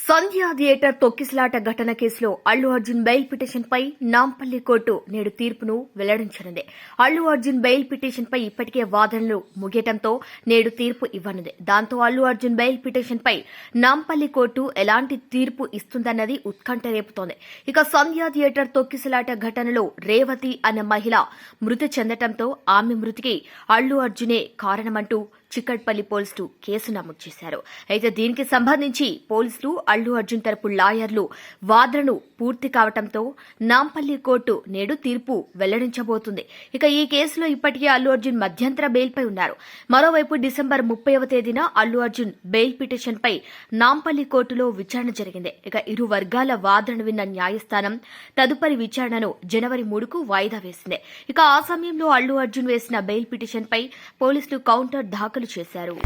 సంధ్య theatre తొక్కిసలాట ఘటన కేసులో అల్లు అర్జున్ బెయిల్ పిటిషన్పై నాంపల్లి కోర్టు నేడు తీర్పును వెల్లడించనుంది. అల్లు అర్జున్ బెయిల్ పిటిషన్పై ఇప్పటికే వాదనలు ముగియటంతో నేడు తీర్పు ఇవ్వనుంది. దాంతో అల్లు అర్జున్ బెయిల్ పిటిషన్పై నాంపల్లి కోర్టు ఎలాంటి తీర్పు ఇస్తుందన్నది ఉత్కంఠ రేపుతోంది. ఇక సంధ్య థియేటర్ తొక్కిసలాట ఘటనలో రేవతి అనే మహిళ మృతి చెందటంతో ఆమె మృతికి అల్లు అర్జునే కారణమంటూ చిక్కట్పల్లి పోలీసులు కేసు నమోదు చేశారు. అయితే దీనికి సంబంధించి పోలీసులు అల్లు అర్జున్ తరపు లాయర్లు వాదనలు పూర్తి కావడంతో నాంపల్లి కోర్టు నేడు తీర్పు వెల్లడించబోతుంది. ఇక ఈ కేసులో ఇప్పటికే అల్లు అర్జున్ మధ్యంతర బెయిల్పై ఉన్నారు. మరోవైపు డిసెంబర్ 30వ తేదీన అల్లు అర్జున్ బెయిల్ పిటిషన్పై నాంపల్లి కోర్టులో విచారణ జరిగింది. ఇక ఇరు వర్గాల వాదనను విన్న న్యాయస్థానం తదుపరి విచారణను జనవరి 3కు వాయిదా వేసింది. ఇక ఆ సమయంలో అల్లు అర్జున్ వేసిన బెయిల్ పిటిషన్పై పోలీసులు కౌంటర్ దాఖలు చేశారు.